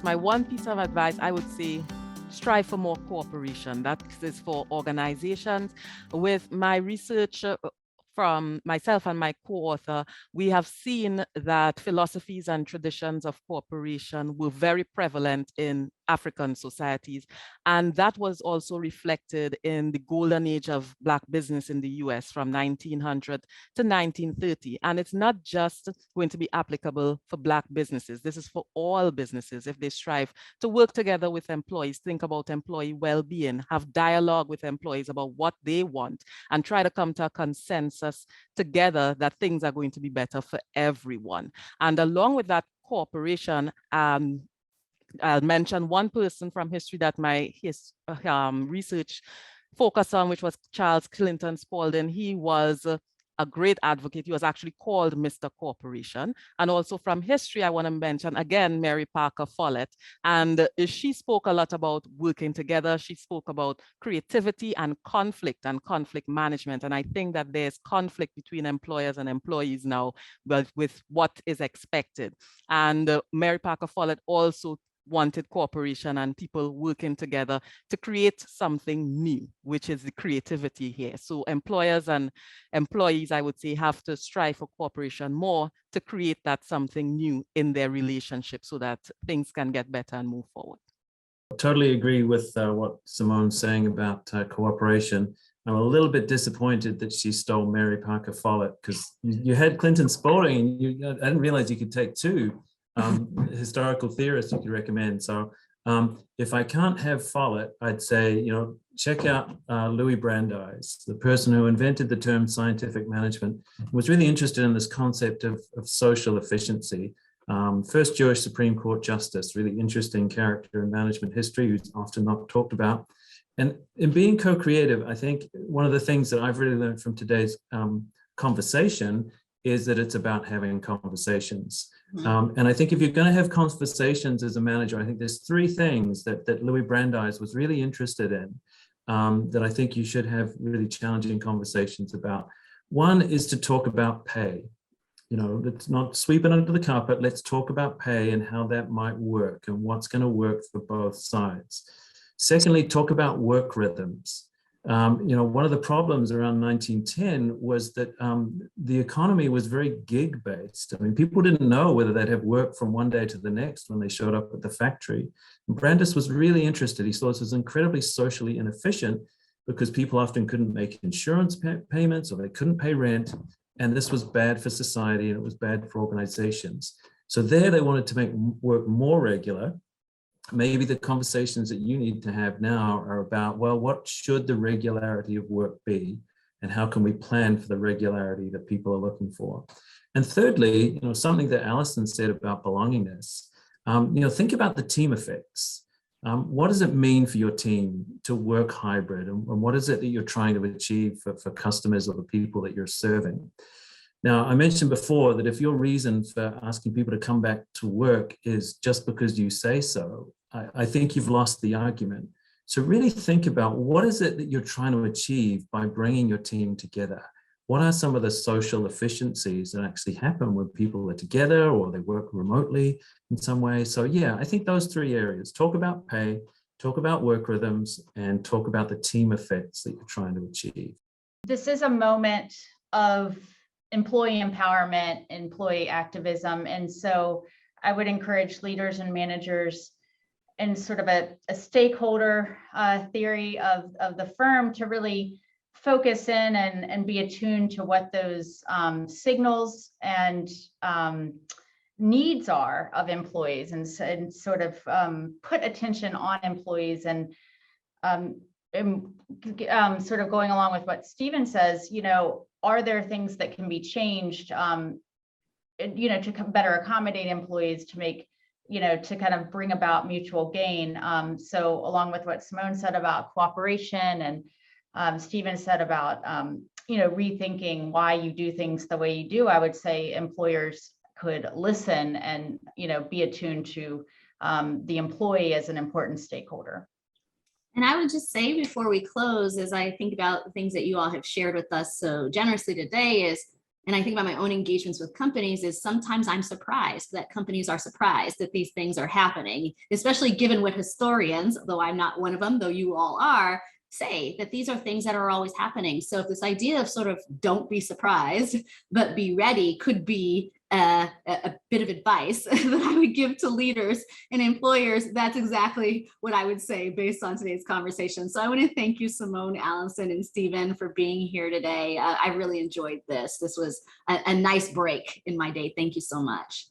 my one piece of advice, I would say, strive for more cooperation. That is for organizations. With my research from myself and my co-author, we have seen that philosophies and traditions of cooperation were very prevalent in African societies. And that was also reflected in the golden age of Black business in the US from 1900 to 1930. And it's not just going to be applicable for Black businesses. This is for all businesses. If they strive to work together with employees, think about employee well-being, have dialogue with employees about what they want, and try to come to a consensus together that things are going to be better for everyone. And along with that cooperation, I'll mention one person from history that my research focused on, which was Charles Clinton Spalding. He was a great advocate. He was actually called Mr. Corporation. And also from history, I want to mention, again, Mary Parker Follett. And she spoke a lot about working together. She spoke about creativity and conflict management. And I think that there's conflict between employers and employees now, but with what is expected. And Mary Parker Follett also wanted cooperation and people working together to create something new, which is the creativity here. So employers and employees, I would say, have to strive for cooperation more to create that something new in their relationship so that things can get better and move forward. I totally agree with what Simone's saying about cooperation. I'm a little bit disappointed that she stole Mary Parker Follett, because you had Clinton Spalding, and I didn't realize you could take two historical theorists you could recommend. So if I can't have Follett, I'd say, check out Louis Brandeis, the person who invented the term scientific management, was really interested in this concept of social efficiency. First Jewish Supreme Court justice, really interesting character in management history who's often not talked about. And in being co-creative, I think one of the things that I've really learned from today's conversation is that it's about having conversations. And I think if you're going to have conversations as a manager, I think there's three things that Louis Brandeis was really interested in that I think you should have really challenging conversations about. One is to talk about pay. Let's not sweep it under the carpet. Let's talk about pay and how that might work and what's going to work for both sides. Secondly, talk about work rhythms. One of the problems around 1910 was that the economy was very gig-based. I mean, people didn't know whether they'd have work from one day to the next when they showed up at the factory. And Brandeis was really interested. He saw this as incredibly socially inefficient because people often couldn't make insurance payments or they couldn't pay rent. And this was bad for society and it was bad for organizations. So there they wanted to make work more regular. Maybe the conversations that you need to have now are about, well, what should the regularity of work be? And how can we plan for the regularity that people are looking for? And thirdly, something that Allison said about belongingness, think about the team effects. What does it mean for your team to work hybrid? And what is it that you're trying to achieve for customers or the people that you're serving? Now, I mentioned before that if your reason for asking people to come back to work is just because you say so, I think you've lost the argument. So really think about what is it that you're trying to achieve by bringing your team together? What are some of the social efficiencies that actually happen when people are together or they work remotely in some way? So yeah, I think those three areas: talk about pay, talk about work rhythms, and talk about the team effects that you're trying to achieve. This is a moment of employee empowerment, employee activism. And so I would encourage leaders and managers in sort of a stakeholder theory of the firm to really focus in and be attuned to what those signals and needs are of employees and sort of put attention on employees and sort of going along with what Stephen says, are there things that can be changed, to better accommodate employees, to make, to kind of bring about mutual gain. So along with what Simone said about cooperation and Stephen said about, rethinking why you do things the way you do, I would say employers could listen and, be attuned to the employee as an important stakeholder. And I would just say before we close, as I think about the things that you all have shared with us so generously today, is And I think about my own engagements with companies is sometimes I'm surprised that companies are surprised that these things are happening, especially given what historians, though I'm not one of them, though you all are, say that these are things that are always happening. So if this idea of sort of don't be surprised, but be ready could be a bit of advice that I would give to leaders and employers, that's exactly what I would say based on today's conversation. So I want to thank you, Simone, Allison, and Stephen, for being here today. I really enjoyed this. This was a nice break in my day. Thank you so much.